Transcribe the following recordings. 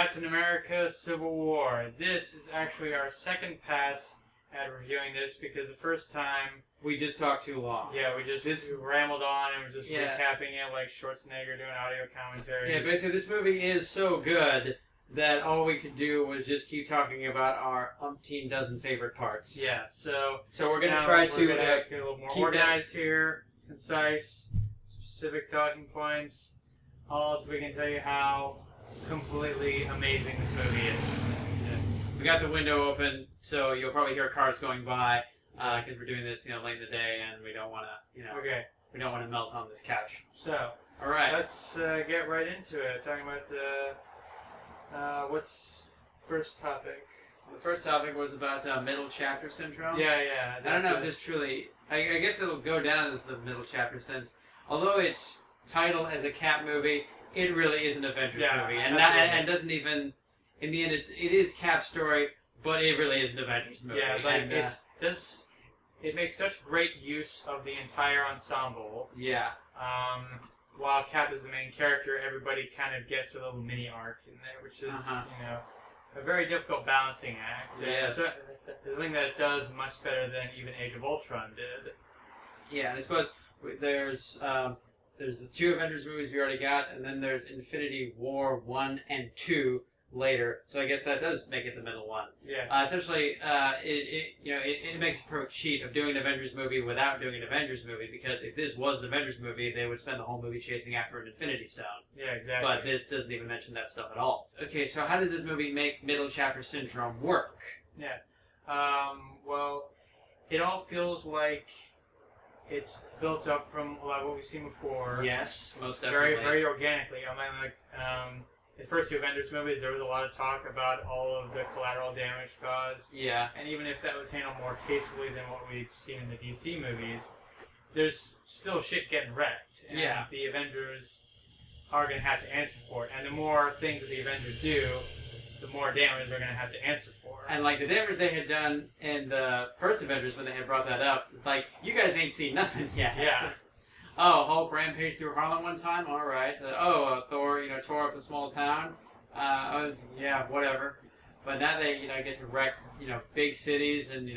Captain America Civil War. This is actually our second pass at reviewing this because the first time... We just talked too long. Yeah, we rambled on and we're just recapping it like Schwarzenegger doing audio commentary. Yeah, basically this movie is so good that all we could do was just keep talking about our umpteen dozen favorite parts. Yeah, so we're going to try to get a little more organized here, concise, specific talking points, all so we can tell you how completely amazing this movie is. Yeah. We got the window open, so you'll probably hear cars going by because we're doing this, late in the day, and we don't want to, we don't want to melt on this couch. So, all right, let's get right into it. Talking about what's first topic. The first topic was about middle chapter syndrome. Yeah. I don't know if this truly... I guess it'll go down as the middle chapter since, although it's titled as a Cap movie, it really is an Avengers movie, and doesn't even... In the end, it is Cap's story, but it really is an Avengers movie. Yeah, like it makes such great use of the entire ensemble. Yeah. While Cap is the main character, everybody kind of gets a little mini arc in there, which is a very difficult balancing act. Yes. So, the thing that it does much better than even Age of Ultron did. Yeah, and I suppose there's the two Avengers movies we already got, and then there's Infinity War 1 and 2 later. So I guess that does make it the middle one. Yeah. Essentially, it makes a perfect cheat of doing an Avengers movie without doing an Avengers movie, because if this was an Avengers movie, they would spend the whole movie chasing after an Infinity Stone. Yeah, exactly. But this doesn't even mention that stuff at all. Okay, so how does this movie make middle chapter syndrome work? Yeah. Well, it all feels like it's built up from a lot of what we've seen before. Yes, most definitely. Very, very organically. The first two Avengers movies, there was a lot of talk about all of the collateral damage caused. Yeah. And even if that was handled more tastefully than what we've seen in the DC movies, there's still shit getting wrecked. And the Avengers are going to have to answer for it. And the more things that the Avengers do, the more damage they're going to have to answer for. And like the damage they had done in the first Avengers when they had brought that up, it's like, you guys ain't seen nothing yet. Yeah. Oh, Hulk rampaged through Harlem one time? Alright. Thor, tore up a small town? Whatever. But now they, get to wreck, big cities and,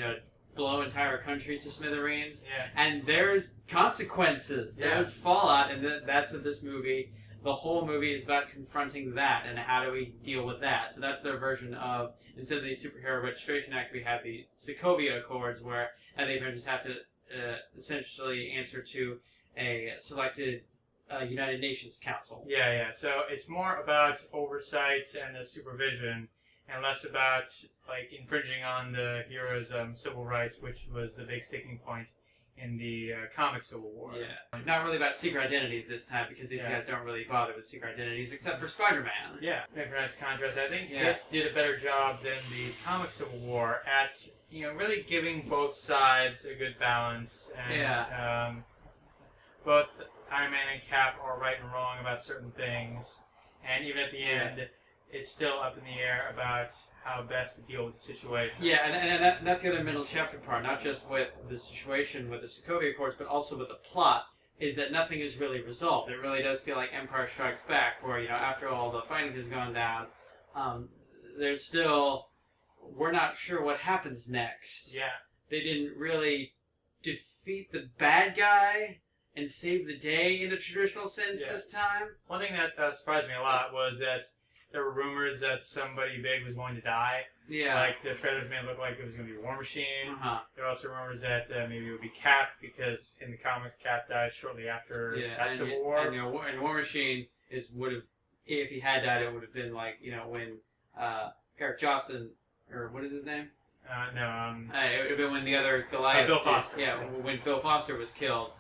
blow entire countries to smithereens. Yeah. And there's consequences. Yeah. There's fallout, and that's what this movie, the whole movie is about confronting that, and how do we deal with that. So that's their version of, instead of the Superhero Registration Act, we have the Sokovia Accords, where the Avengers have to essentially answer to a selected United Nations Council. Yeah. So it's more about oversight and the supervision, and less about infringing on the heroes' civil rights, which was the big sticking point in the comic Civil War. Yeah. Not really about secret identities this time, because these guys don't really bother with secret identities, except for Spider-Man. Yeah, make a nice contrast. I think it did a better job than the comic Civil War at really giving both sides a good balance. And, both Iron Man and Cap are right and wrong about certain things, and even at the end, it's still up in the air about how best to deal with the situation. Yeah, and that's the other middle chapter part, not just with the situation with the Sokovia Accords, but also with the plot, is that nothing is really resolved. It really does feel like Empire Strikes Back, where, after all the fighting has gone down, there's still... We're not sure what happens next. Yeah. They didn't really defeat the bad guy and save the day in a traditional sense this time. One thing that surprised me a lot was that there were rumors that somebody big was going to die. Yeah. Like, the trailers made it look like it was going to be War Machine. There were also rumors that maybe it would be Cap, because in the comics, Cap died shortly after Civil War. And War Machine would have, if he had died, it would have been like, when Eric Johnston, or what is his name? It would have been when the other Goliath... Bill Foster. When Bill Foster was killed.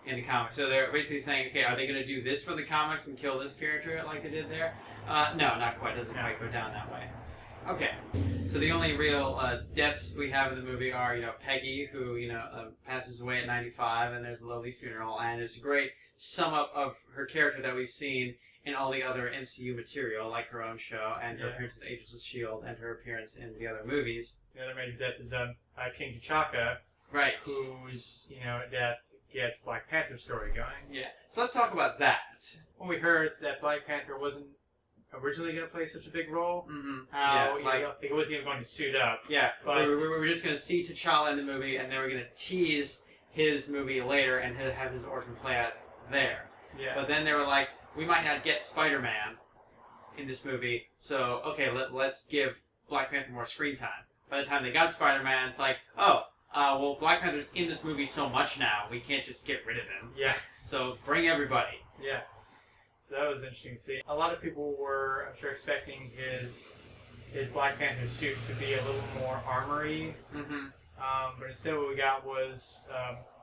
In the comics. So they're basically saying, okay, are they going to do this for the comics and kill this character like they did there? No, not quite. It doesn't quite go down that way. Okay. So the only real deaths we have in the movie are, Peggy, who, passes away at 95, and there's a lovely funeral, and it's a great sum up of her character that we've seen in all the other MCU material, like her own show, and her appearance in Agents of S.H.I.E.L.D., and her appearance in the other movies. The other major death is King T'Chaka, right? Whose, death gets Black Panther's story going. Yeah. So let's talk about that. When we heard that Black Panther wasn't originally going to play such a big role. Mm-hmm. How he wasn't even going to suit up. Yeah, but we were just going to see T'Challa in the movie, and then we're going to tease his movie later and have his origin play out there. Yeah. But then they were like, we might not get Spider-Man in this movie, so okay, let's give Black Panther more screen time. By the time they got Spider-Man, it's like, well, Black Panther's in this movie so much now, we can't just get rid of him. Yeah. So bring everybody. Yeah. So that was interesting to see. A lot of people were, I'm sure, expecting his Black Panther suit to be a little more armory. Mm-hmm. But instead what we got was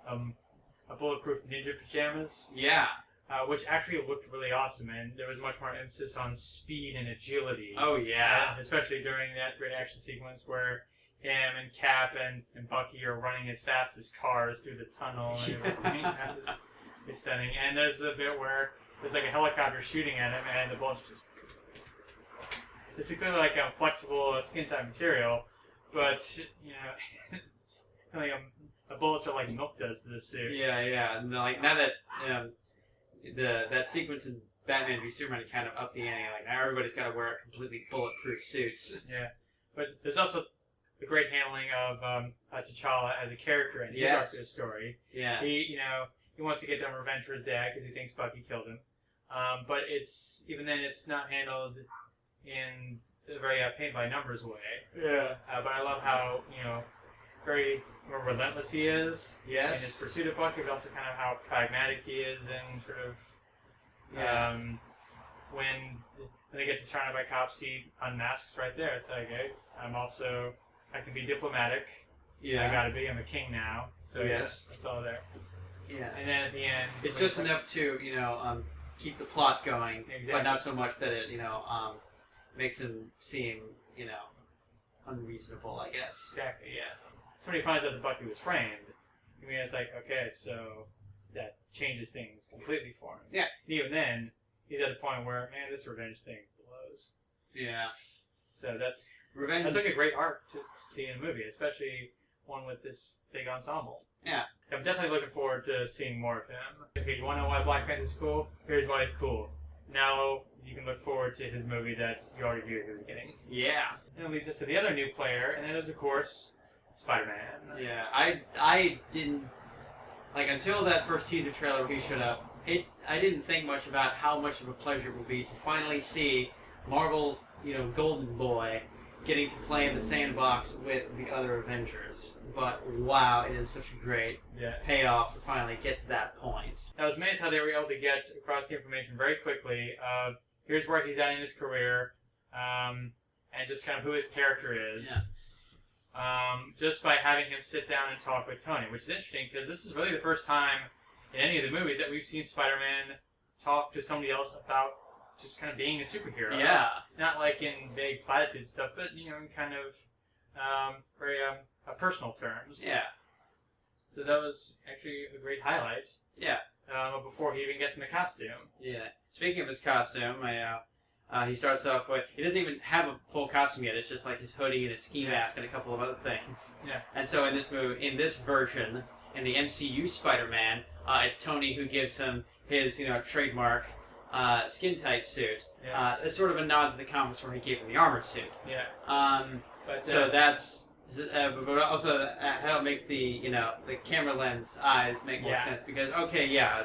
a bulletproof ninja pajamas. Yeah. Which actually looked really awesome, and there was much more emphasis on speed and agility. Oh, yeah. Especially during that great action sequence where him and Cap and Bucky are running as fast as cars through the tunnel and everything. That was stunning. And there's a bit where there's like a helicopter shooting at him, and the bullets just... This is clearly like a flexible skin-tight material, but, you know, like a bullets are like milk does to this suit. Yeah. And like, now that... that sequence in Batman v Superman kind of up the ante. Like, now everybody's got to wear completely bulletproof suits. Yeah, but there's also the great handling of T'Challa as a character in his arc of the story. Yeah, he wants to get them revenge for his dad because he thinks Bucky killed him. But it's not handled in a very paint by numbers way. Yeah. But I love how very relentless he is in his pursuit of Bucky, but also kind of how pragmatic he is and sort of when they get surrounded by cops, he unmasks right there. It's like, hey, I can be diplomatic. Yeah. I gotta be. I'm a king now. So yes, it's all there. Yeah. And then at the end, it's just enough to keep the plot going, exactly. But not so much that it makes him seem unreasonable, I guess. Exactly. Yeah. Somebody finds out that Bucky was framed. I mean, it's like, okay, so that changes things completely for him. Yeah. And even then, he's at a point where, man, this revenge thing blows. Yeah. So that's revenge. That's like a great arc to see in a movie, especially one with this big ensemble. Yeah. I'm definitely looking forward to seeing more of him. Okay, you want to know why Black Panther's cool? Here's why he's cool. Now you can look forward to his movie that you already knew he was getting. Yeah. And it leads us to the other new player, and that is, of course, Spider-Man. Yeah, I didn't, like, until that first teaser trailer where he showed up, I didn't think much about how much of a pleasure it would be to finally see Marvel's, golden boy getting to play in the sandbox with the other Avengers. But wow, it is such a great payoff to finally get to that point. I was amazed how they were able to get across the information very quickly of here's where he's at in his career, and just kind of who his character is. Yeah. Just by having him sit down and talk with Tony, which is interesting because this is really the first time in any of the movies that we've seen Spider-Man talk to somebody else about just kind of being a superhero. Yeah. Not like in vague platitude stuff, but, in kind of very personal terms. Yeah. So that was actually a great highlight. Yeah. Before he even gets in the costume. Yeah. Speaking of his costume, he starts off with, he doesn't even have a full costume yet, it's just like his hoodie and his ski mask and a couple of other things. Yeah. And so in this version, in the MCU Spider-Man, it's Tony who gives him his, trademark skin-tight suit. Yeah. It's sort of a nod to the comics where he gave him the armored suit. Yeah. So that's, but also how it makes the camera lens eyes make more sense because,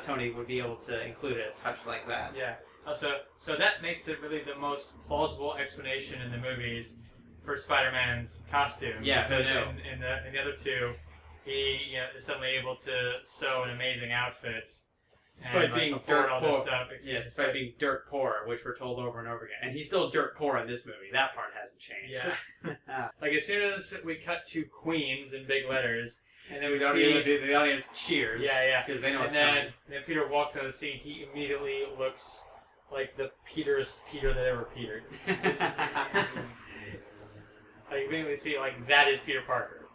Tony would be able to include a touch like that. Yeah. So that makes it really the most plausible explanation in the movies for Spider-Man's costume. Yeah, because in the other two, he is suddenly able to sew an amazing outfit. Despite being dirt poor. Yeah, despite being dirt poor, which we're told over and over again. And he's still dirt poor in this movie. That part hasn't changed. Yeah. Like, as soon as we cut to Queens in big letters, and then we see the audience cheers. Yeah. Because they know it's coming. And then Peter walks on the scene, he immediately looks like the Peterest Peter that ever petered. Like, you immediately see, like, that is Peter Parker.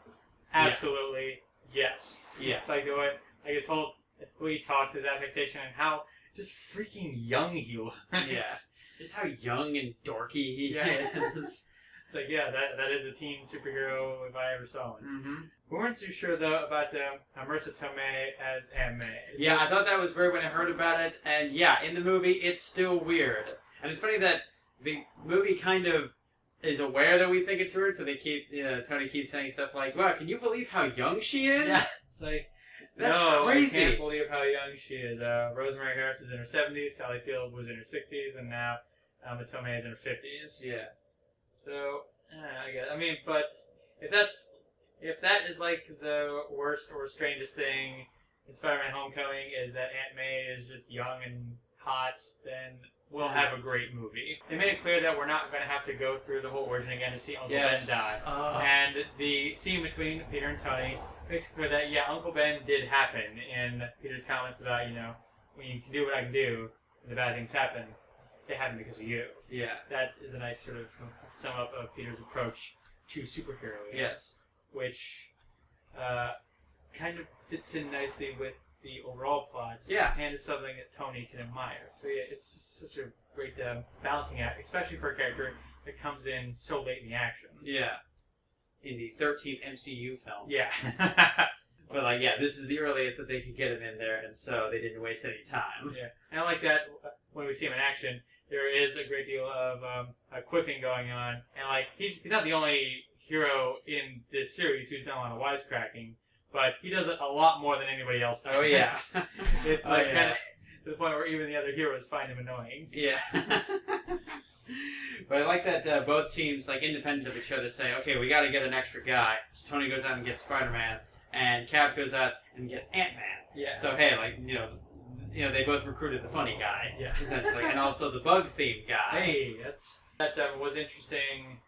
Absolutely, yes. Yeah. It's like the way, like, his whole, the way he talks, his affectation, and how just freaking young he looks. Yeah. Just how young and dorky he is. It's like, that is a teen superhero if I ever saw one. Mm-hmm. We weren't too sure, though, about Marissa Tomei as Aunt May. I thought that was weird when I heard about it, and in the movie, it's still weird. And it's funny that the movie kind of is aware that we think it's weird, so they keep, Tony keeps saying stuff like, wow, can you believe how young she is? Yeah. It's like, that's no, crazy. I can't believe how young she is. Rosemary Harris is in her 70s, Sally Field was in her 60s, and now Matome is in her 50s. Yeah. So, I guess, I mean, but if that is like the worst or strangest thing in Spider-Man Homecoming is that Aunt May is just young and hot, then we'll have a great movie. They made it clear that we're not going to have to go through the whole origin again to see Uncle Ben die. And the scene between Peter and Tony makes it clear that, yeah, Uncle Ben did happen in Peter's comments about, when you can do what I can do, and the bad things happen, they happen because of you. Yeah. That is a nice sort of sum up of Peter's approach to superheroing. Yes. Which kind of fits in nicely with the overall plot. Yeah. And is something that Tony can admire. So yeah, it's just such a great balancing act, especially for a character that comes in so late in the action. Yeah. In the 13th MCU film. Yeah. But this is the earliest that they could get him in there, and so they didn't waste any time. Yeah. And I like that when we see him in action, there is a great deal of quipping going on, and he's not the only hero in this series who's done a lot of wisecracking, but he does it a lot more than anybody else does. Oh yeah. Kind of to the point where even the other heroes find him annoying. Yeah. But I like that both teams, independent of each other, say, okay, we got to get an extra guy. So Tony goes out and gets Spider-Man, and Cap goes out and gets Ant-Man. Yeah. So hey, they both recruited the funny guy, essentially, and also the bug-themed guy. Hey, that was interesting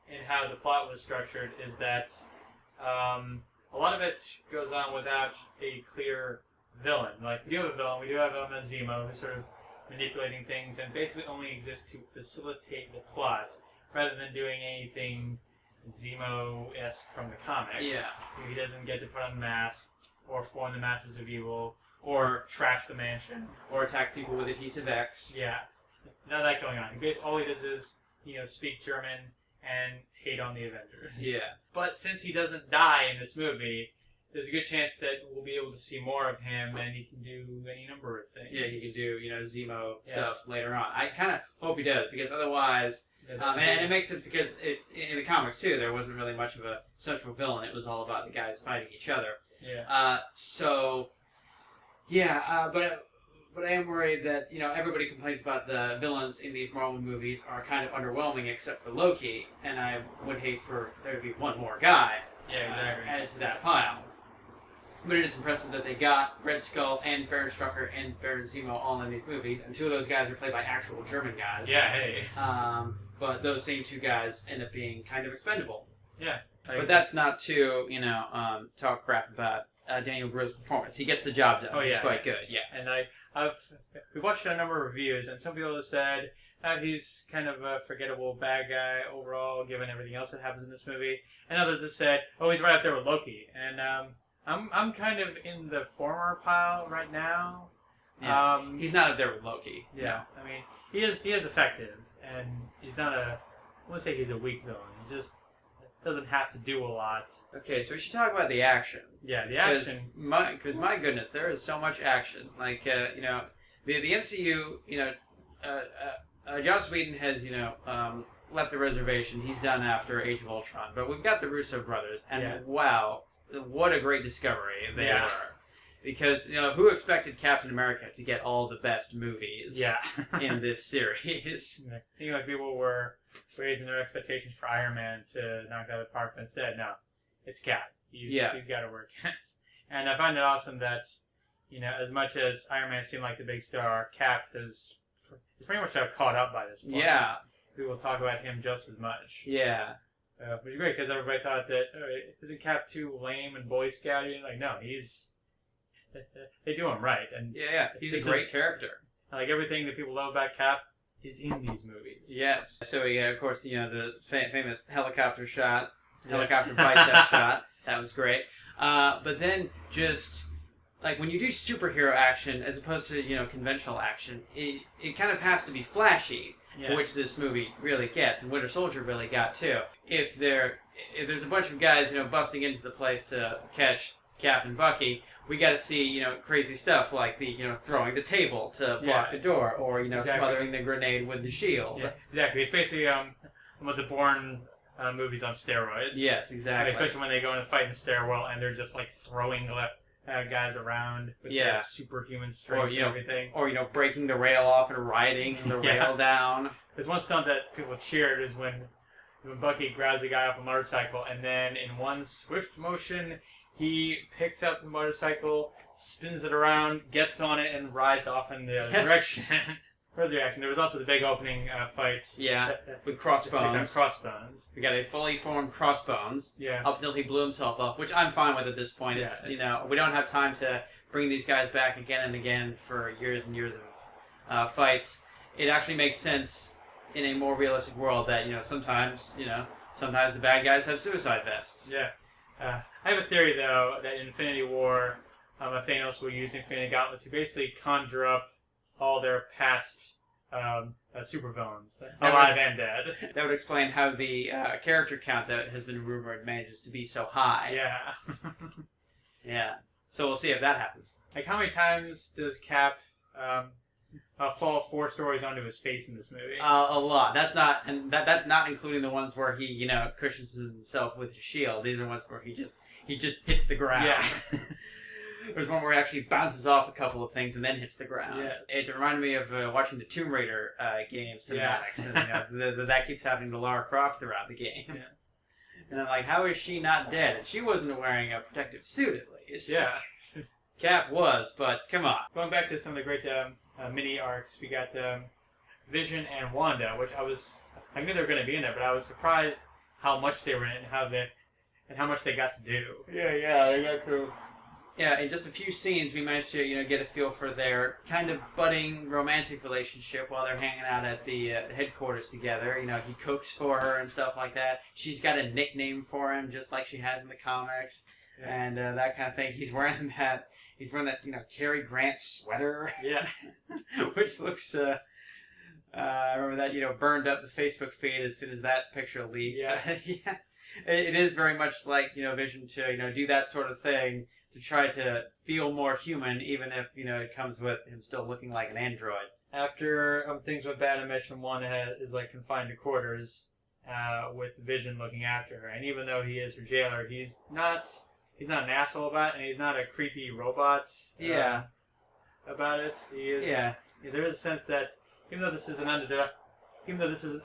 in how the plot was structured. Is that a lot of it goes on without a clear villain. We do have a villain. We do have Zemo, who's sort of manipulating things and basically only exists to facilitate the plot rather than doing anything Zemo-esque from the comics. Yeah. He doesn't get to put on the mask or form the Masters of Evil or trash the mansion or attack people with adhesive X. Yeah. None of that going on. All he does is, speak German and hate on the Avengers. Yeah. But since he doesn't die in this movie, there's a good chance that we'll be able to see more of him, and he can do any number of things. Yeah, he can do, Zemo stuff later on. I kind of hope he does, because otherwise... and it makes sense because it's in the comics, too, there wasn't really much of a central villain. It was all about the guys fighting each other. Yeah. But I am worried that, everybody complains about the villains in these Marvel movies are kind of underwhelming except for Loki, and I would hate for there to be one more guy added to that pile. But it is impressive that they got Red Skull and Baron Strucker and Baron Zemo all in these movies, and two of those guys are played by actual German guys. Yeah, hey. But those same two guys end up being kind of expendable. Yeah. But that's not to, talk crap about Daniel Bruhl's performance. He gets the job done. Oh, yeah. He's quite good, yeah. And we watched a number of reviews, and some people have said he's kind of a forgettable bad guy overall, given everything else that happens in this movie. And others have said, oh, he's right up there with Loki. And I'm kind of in the former pile right now. Yeah. He's not up there with Loki. Yeah. No. I mean, he is effective, and he's not I wouldn't say he's a weak villain. He just doesn't have to do a lot. Okay, so we should talk about the action. Yeah, the action. Because my goodness, there is so much action. The MCU, Joss Whedon has, left the reservation. He's done after Age of Ultron. But we've got the Russo brothers, and wow, what a great discovery they were. Because, who expected Captain America to get all the best movies in this series? I think people were raising their expectations for Iron Man to knock out the park, but instead, no. It's Cap. He's got to work. And I find it awesome that, as much as Iron Man seemed like the big star, Cap is pretty much caught up by this point. Yeah. We will talk about him just as much. Yeah. Which is great, because everybody thought that, isn't Cap too lame and Boy Scouty? No, they do him right. And he's a great character. Everything that people love about Cap is in these movies. Yes. So, of course, the famous helicopter shot, helicopter bicep shot. That was great. But then just, when you do superhero action as opposed to, conventional action, it kind of has to be flashy, which this movie really gets, and Winter Soldier really got, too. If there's a bunch of guys, busting into the place to catch Cap and Bucky, we got to see, crazy stuff like the, throwing the table to block the door, or, smothering the grenade with the shield. Yeah, exactly. It's basically one of the Bourne movies on steroids. Yes, exactly. Especially when they go in and fight in the stairwell and they're just like throwing guys around with their superhuman strength and everything. Or, breaking the rail off and riding the rail down. There's one stunt that people cheered is when Bucky grabs a guy off a motorcycle and then in one swift motion he picks up the motorcycle, spins it around, gets on it, and rides off in the other direction. For the action. There was also the big opening fight. Yeah, with Crossbones. Crossbones. We got a fully formed Crossbones. Yeah. Up till he blew himself up, which I'm fine with at this point. It's, we don't have time to bring these guys back again and again for years and years of fights. It actually makes sense in a more realistic world that, sometimes the bad guys have suicide vests. Yeah. I have a theory, though, that in Infinity War, Thanos will use Infinity Gauntlet to basically conjure up all their past supervillains, alive and dead. That would explain how the character count that has been rumored manages to be so high. Yeah. Yeah. So we'll see if that happens. Like, how many times does Cap fall 4 stories onto his face in this movie? A lot. That's not including the ones where he, cushions himself with his shield. These are ones where he just hits the ground. Yeah. There's one where he actually bounces off a couple of things and then hits the ground. Yes. It reminded me of watching the Tomb Raider game cinematics. Yeah. And, that keeps happening to Lara Croft throughout the game. Yeah. And I'm like, how is she not dead? And she wasn't wearing a protective suit, at least. Yeah. Cap was, but come on. Going back to some of the great mini arcs, we got Vision and Wanda, which I knew they were going to be in there, but I was surprised how much they were in it and how much they got to do. Yeah, they got to. Yeah, in just a few scenes, we managed to, get a feel for their kind of budding romantic relationship while they're hanging out at the headquarters together. He cooks for her and stuff like that. She's got a nickname for him, just like she has in the comics, and that kind of thing. He's wearing that, Cary Grant sweater. Yeah. Which looks, I remember that, burned up the Facebook feed as soon as that picture leaked. Yeah. Yeah. It is very much like, Vision to, do that sort of thing, to try to feel more human, even if, it comes with him still looking like an android. After things went bad, I mentioned Wanda is confined to quarters with Vision looking after her. And even though he is her jailer, he's not an asshole about it, and he's not a creepy robot about it. He is. Yeah. There is a sense that even though this is an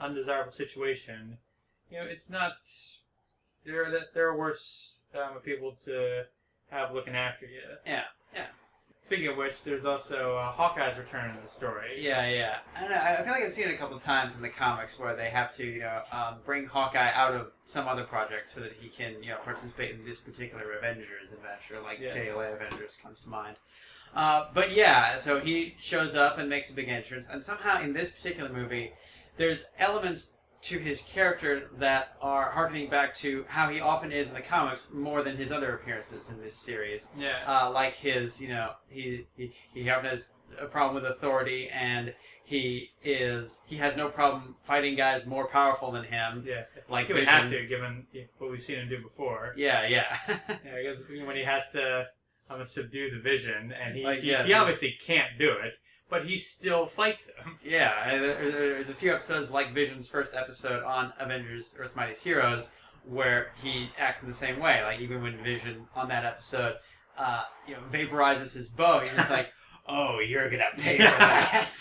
undesirable situation, it's not. There are worse people to have looking after you. Yeah. Speaking of which, there's also Hawkeye's return in the story. Yeah. I don't know, I feel like I've seen it a couple of times in the comics where they have to, bring Hawkeye out of some other project so that he can, participate in this particular Avengers adventure, like JLA Avengers comes to mind. But yeah, so he shows up and makes a big entrance, and somehow in this particular movie, there's elements to his character that are harkening back to how he often is in the comics more than his other appearances in this series. Yeah. Like his, he often has a problem with authority, and he has no problem fighting guys more powerful than him. Yeah. Like he would have to, given what we've seen him do before. Yeah. I guess when he has to subdue the Vision, and he obviously can't do it. But he still fights him. Yeah, there's a few episodes like Vision's first episode on Avengers: Earth's Mightiest Heroes where he acts in the same way. Like, even when Vision, on that episode, vaporizes his bow, he's just like, oh, you're gonna pay for that.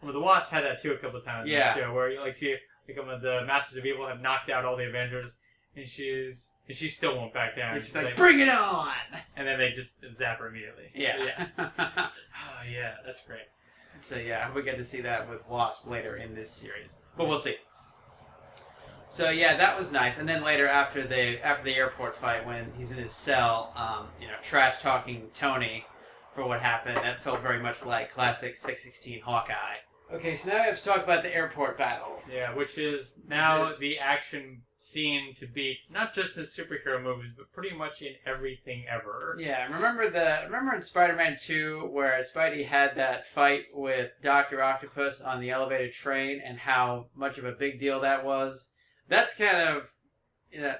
Well, the Wasp had that too a couple of times in the show, where the Masters of Evil have knocked out all the Avengers, and she still won't back down. She's like, bring it on! And then they just zap her immediately. Yeah. Oh, yeah, that's great. So yeah, I hope we get to see that with Wasp later in this series, but we'll see. So yeah, that was nice. And then later, after the airport fight, when he's in his cell, trash talking Tony for what happened, that felt very much like classic 616 Hawkeye. Okay, so now we have to talk about the airport battle. Yeah, which is now the action scene to beat not just in superhero movies, but pretty much in everything ever. Yeah, remember in Spider-Man 2 where Spidey had that fight with Dr. Octopus on the elevated train and how much of a big deal that was? That's kind of, it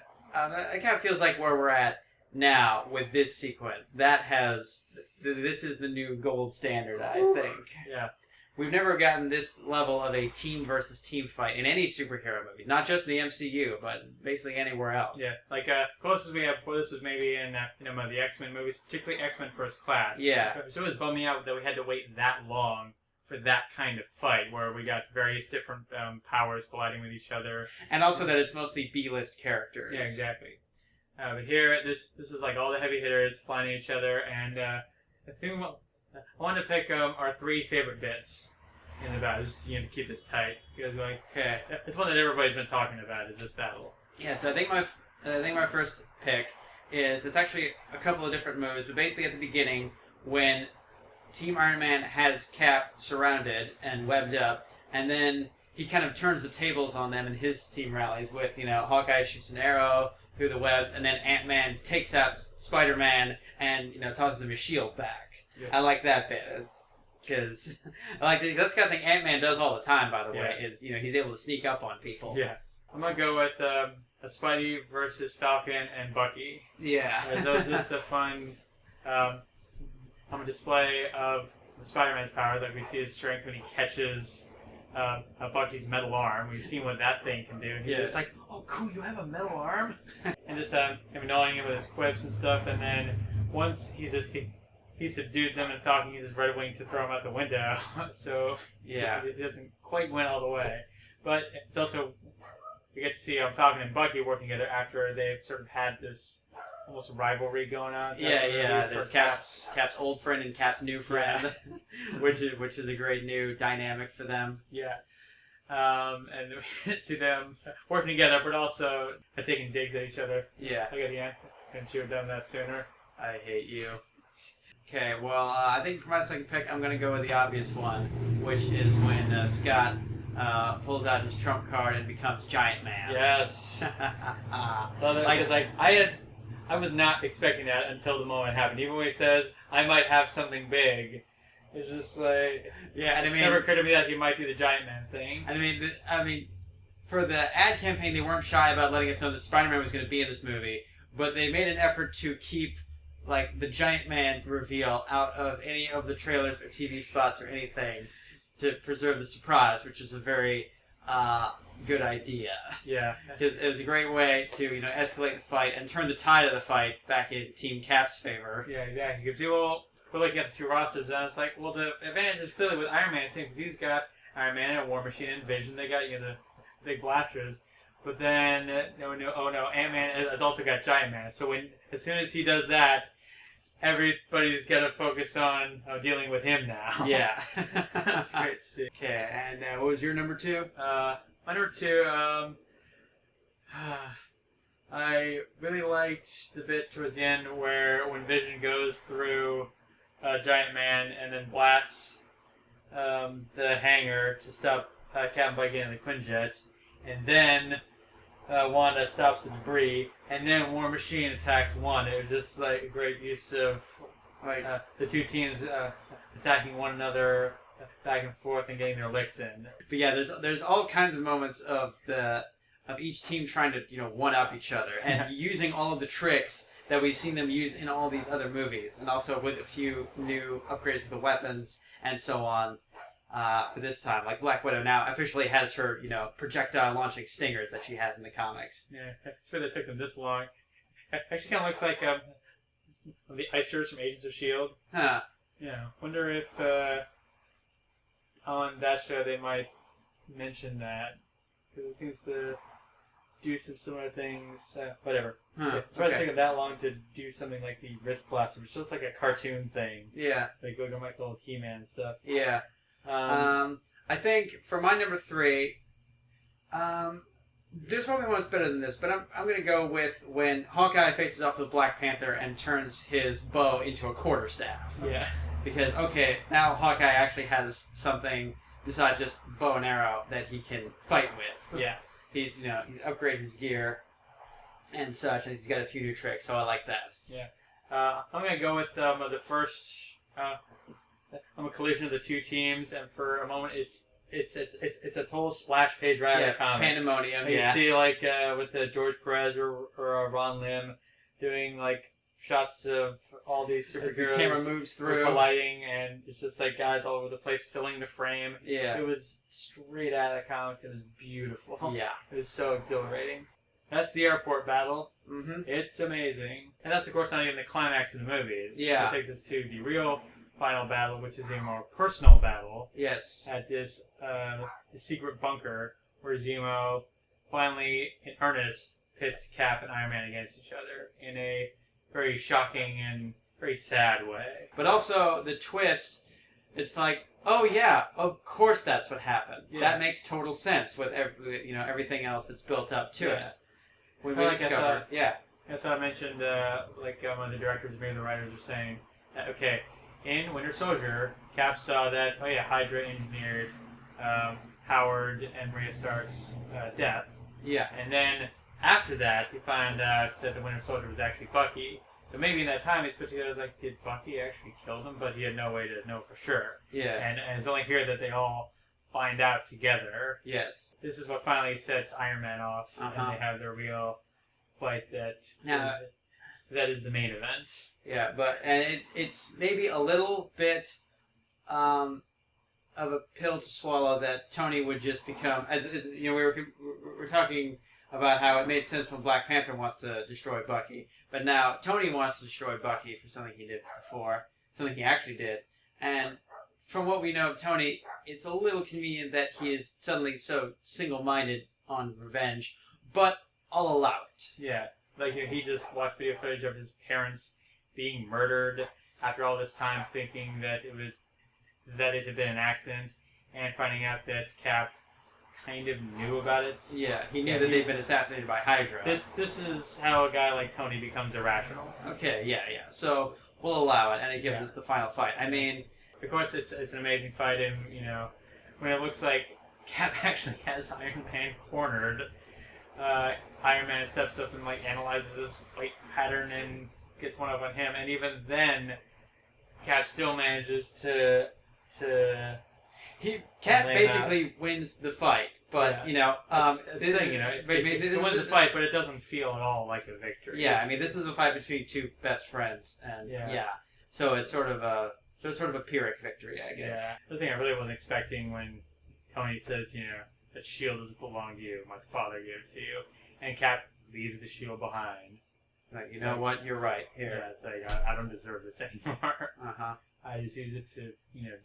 kind of feels like where we're at now with this sequence. This is the new gold standard, I think. Yeah. We've never gotten this level of a team versus team fight in any superhero movies. Not just the MCU, but basically anywhere else. Yeah, like closest we had before this was maybe in the X-Men movies, particularly X-Men First Class. Yeah. So it was bumming out that we had to wait that long for that kind of fight, where we got various different powers colliding with each other, and also that it's mostly B-list characters. Yeah, exactly. But here, this is like all the heavy hitters flying at each other, and I wanted to pick our 3 favorite bits in the battle, just to keep this tight, because it's one that everybody's been talking about is this battle. Yeah, so I think my first pick is, it's actually a couple of different moves, but basically at the beginning when Team Iron Man has Cap surrounded and webbed up, and then he kind of turns the tables on them and his team rallies with, Hawkeye shoots an arrow through the webs, and then Ant-Man takes out Spider-Man and, tosses him his shield back. Yeah. I like that bit, because that's the kind of thing Ant-Man does all the time, by the way, is, he's able to sneak up on people. Yeah. I'm going to go with a Spidey versus Falcon and Bucky. Yeah. That was just a fun display of Spider-Man's powers. Like, we see his strength when he catches Bucky's metal arm. We've seen what that thing can do. And he's just like, oh, cool, you have a metal arm? And just him annoying him with his quips and stuff. And then once he subdued them, and Falcon uses Red Wing to throw him out the window. So he doesn't quite win all the way. But it's also, we get to see Falcon and Bucky working together after they've sort of had this almost rivalry going on. There's Cap's old friend and Cap's new friend, which is a great new dynamic for them. Yeah. And we see them working together, but also taking digs at each other. Yeah. Like at the end. Couldn't you have done that sooner? I hate you. Okay, well, I think for my second pick, I'm going to go with the obvious one, which is when Scott pulls out his trump card and becomes Giant Man. Yes. I was not expecting that until the moment it happened. Even when he says, I might have something big, it's just like, and it never occurred to me that he might do the Giant Man thing. I mean, for the ad campaign, they weren't shy about letting us know that Spider-Man was going to be in this movie, but they made an effort to keep the Giant Man reveal out of any of the trailers or TV spots or anything to preserve the surprise, which is a very good idea. Yeah. Because it was a great way to, escalate the fight and turn the tide of the fight back in Team Cap's favor. Yeah, exactly. Because people were looking at the 2 rosters, and I was like, well, the advantage is clearly with Iron Man's team, because he's got Iron Man and War Machine and Vision. They got, the big blasters. But then, Ant-Man has also got Giant Man. So as soon as he does that, everybody's got to focus on dealing with him now. Yeah. That's great to see. Okay, and what was your number 2? My number 2, I really liked the bit towards the end when Vision goes through Giant Man and then blasts the hangar to stop Captain Bucky and the Quinjet. And then Wanda stops the debris, and then War Machine attacks Wanda. It was just like a great use of the 2 teams attacking one another back and forth and getting their licks in. But yeah, there's all kinds of moments of each team trying to one up each other and using all of the tricks that we've seen them use in all these other movies, and also with a few new upgrades to the weapons and so on. For this time, like Black Widow now officially has her, projectile launching stingers that she has in the comics. Yeah, it's weird that it took them this long. Actually, kind of looks like the Icers from Agents of S.H.I.E.L.D. Huh. Yeah, wonder if on that show they might mention that, because it seems to do some similar things. Whatever. It's probably taking that long to do something like the wrist blaster, which looks like a cartoon thing. Yeah. Like go Michael with He-Man and stuff. Yeah. I think for my number 3, there's probably one that's better than this, but I'm going to go with when Hawkeye faces off with Black Panther and turns his bow into a quarterstaff. Yeah. Because, now Hawkeye actually has something besides just bow and arrow that he can fight with. Yeah. He's upgraded his gear and such, and he's got a few new tricks, so I like that. Yeah. I'm going to go with the first... I'm a collision of the 2 teams, and for a moment, it's a total splash page right out of the comics. Pandemonium. You see with George Perez or Ron Lim doing shots of all these As superheroes. the camera moves through. Colliding, and it's just like guys all over the place filling the frame. Yeah. It was straight out of the comics. It was beautiful. Yeah. It was so exhilarating. That's the airport battle. Mm-hmm. It's amazing. And that's, of course, not even the climax of the movie. Yeah. It takes us to the real final battle, which is a more personal battle. Yes. At this the secret bunker where Zemo finally, in earnest, pits Cap and Iron Man against each other in a very shocking and very sad way. But also, the twist, it's like, oh yeah, of course that's what happened. Yeah. That makes total sense with everything else that's built up to it. When we discovered, As I mentioned, one of the directors, maybe the writers, were saying that, okay, in Winter Soldier, Cap saw that, Hydra engineered Howard and Maria Stark's deaths. Yeah. And then after that, he found out that the Winter Soldier was actually Bucky. So maybe in that time he's put together, like, did Bucky actually kill them? But he had no way to know for sure. Yeah. And it's only here that they all find out together. Yes. This is what finally sets Iron Man off, and they have their real fight that is the main event. Yeah, and it's maybe a little bit of a pill to swallow that Tony would just become, as we were talking about how it made sense when Black Panther wants to destroy Bucky, but now Tony wants to destroy Bucky for something he did before, something he actually did, and from what we know of Tony, it's a little convenient that he is suddenly so single-minded on revenge, but I'll allow it. Yeah, like he just watched video footage of his parents being murdered after all this time, thinking that it had been an accident, and finding out that Cap kind of knew about it. Yeah, he knew that they'd been assassinated by Hydra. This is how a guy like Tony becomes irrational. Okay, yeah. So we'll allow it, and it gives us the final fight. I mean, of course, it's an amazing fight, and when it looks like Cap actually has Iron Man cornered, Iron Man steps up and analyzes his fight pattern and gets one up on him, and even then, Cap still manages to. Cap basically wins the fight, but he wins the fight, but it doesn't feel at all like a victory. Yeah, I mean, this is a fight between two best friends, and so it's sort of a Pyrrhic victory, I guess. Yeah, the thing I really wasn't expecting when Tony says, that shield doesn't belong to you, my father gave it to you, and Cap leaves the shield behind. Like, you know what? You're right. Here. Yeah, it's like, I don't deserve this anymore. Uh-huh. I just use it to,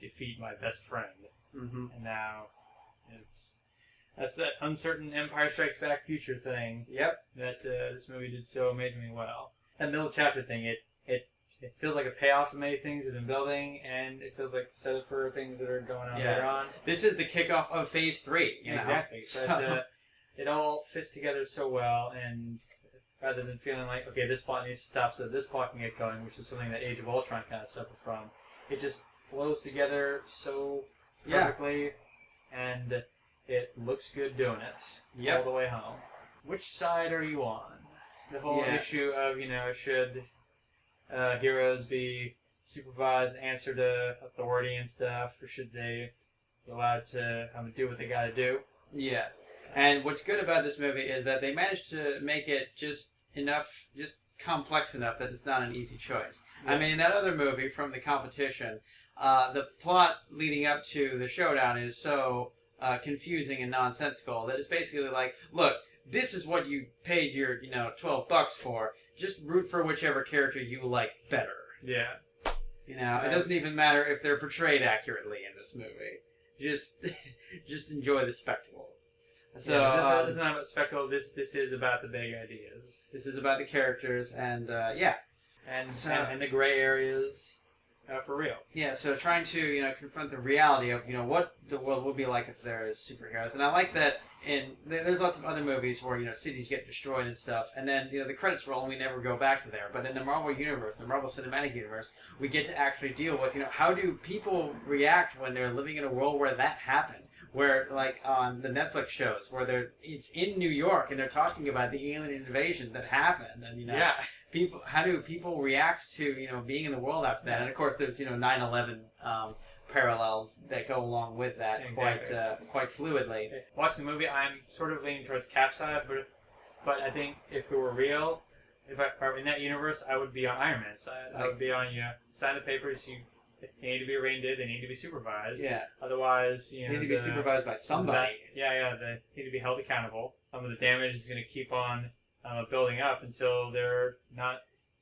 defeat my best friend. Mm-hmm. And now, that's that uncertain Empire Strikes Back future thing. Yep. That this movie did so amazingly well. That middle chapter thing, it feels like a payoff of many things that have been building, and it feels like a setup for things that are going on later on. This is the kickoff of Phase 3. Exactly. But it all fits together so well, and rather than feeling like, okay, this plot needs to stop so that this plot can get going, which is something that Age of Ultron kind of suffered from, it just flows together so perfectly, and it looks good doing it all the way home. Which side are you on? The whole issue of, should heroes be supervised, answer to authority and stuff, or should they be allowed to do what they gotta do? Yeah. And what's good about this movie is that they managed to make it just complex enough that it's not an easy choice. Yeah. I mean, in that other movie from the competition, the plot leading up to the showdown is so confusing and nonsensical that it's basically like, look, this is what you paid your, $12 for. Just root for whichever character you like better. Yeah. It doesn't even matter if they're portrayed accurately in this movie. Just enjoy the spectacle. So this is not about spectacle. This is about the big ideas. This is about the characters, and and the gray areas, for real. Yeah. So trying to confront the reality of what the world would be like if there is superheroes, and I like that. There's lots of other movies where cities get destroyed and stuff, and then the credits roll and we never go back to there. But in the Marvel universe, the Marvel Cinematic Universe, we get to actually deal with how do people react when they're living in a world where that happened. Where, like, on the Netflix shows, where it's in New York, and they're talking about the alien invasion that happened, and, how do people react to, being in the world after that? And, of course, there's, 9/11 parallels that go along with that quite fluidly. Watching the movie, I'm sort of leaning towards Cap's side, but I think if it were real, if I were in that universe, I would be on Iron Man's side. I would be on, sign the papers. They need to be arraigned. They need to be supervised. Yeah. Otherwise, they need to be supervised by somebody. They need to be held accountable. The damage is going to keep on building up until they're not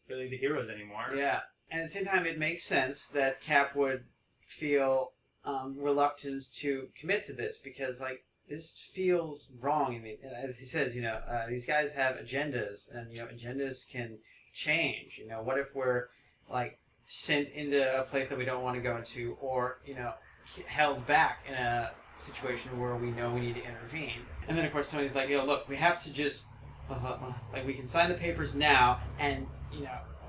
really the heroes anymore. Yeah. And at the same time, it makes sense that Cap would feel reluctant to commit to this because, like, this feels wrong. I mean, as he says, these guys have agendas, and agendas can change. What if we're like sent into a place that we don't want to go into, or held back in a situation where we know we need to intervene? And then, of course, Tony's like, look, we have to just we can sign the papers now, and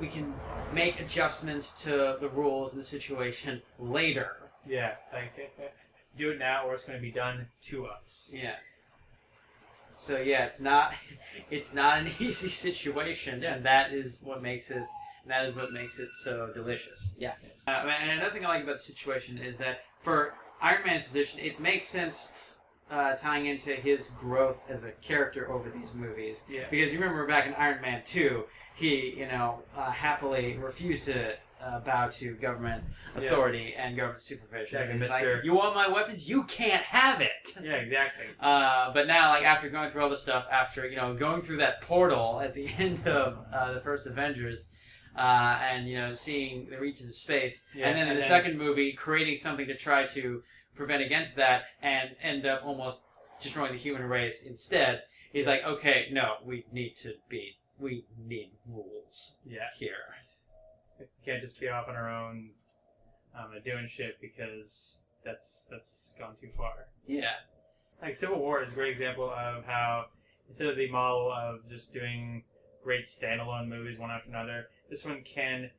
we can make adjustments to the rules and the situation later. Yeah, do it now, or it's going to be done to us. Yeah. So it's not an easy situation, and that is what makes it so delicious. Yeah. And another thing I like about the situation is that for Iron Man's position, it makes sense tying into his growth as a character over these movies. Yeah. Because you remember back in Iron Man 2, he happily refused to bow to government authority and government supervision. Yeah, He's like, you want my weapons? You can't have it. Yeah, exactly. But now, like, after going through all this stuff, after going through that portal at the end of the first Avengers, and seeing the reaches of space, and then in the second movie, creating something to try to prevent against that, and end up almost destroying the human race instead. He's like, okay, no, we need rules. Here. We can't just be off on our own doing shit because that's gone too far. Yeah. Like Civil War is a great example of how instead of the model of just doing great standalone movies one after another, this one can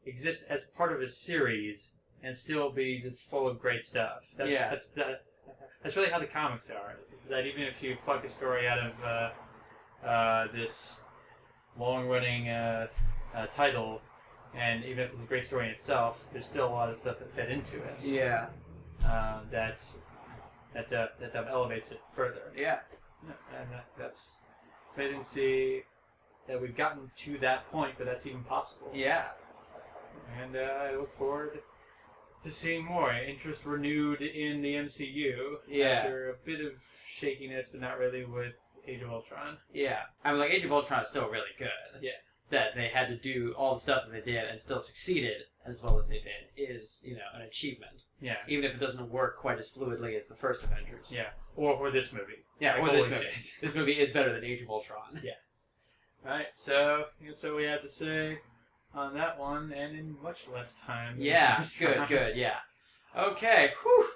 exist as part of a series and still be just full of great stuff. That's really how the comics are. Is that even if you pluck a story out of this long-running title, and even if it's a great story in itself, there's still a lot of stuff that fed into it. Yeah. That elevates it further. Yeah. And it's amazing to see that we've gotten to that point, but that's even possible. Yeah. And I look forward to seeing more. Interest renewed in the MCU. Yeah. After a bit of shakiness, but not really with Age of Ultron. Yeah. I mean, like, Age of Ultron is still really good. Yeah. That they had to do all the stuff that they did and still succeeded as well as they did is, an achievement. Yeah. Even if it doesn't work quite as fluidly as the first Avengers. Yeah. Or this movie. Yeah, like, or this movie. This movie is better than Age of Ultron. Yeah. Alright, so that's what we have to say on that one, and in much less time. Yeah, good, yeah. Okay, whew.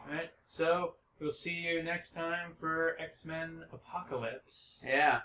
Alright, so we'll see you next time for X-Men Apocalypse. Yeah.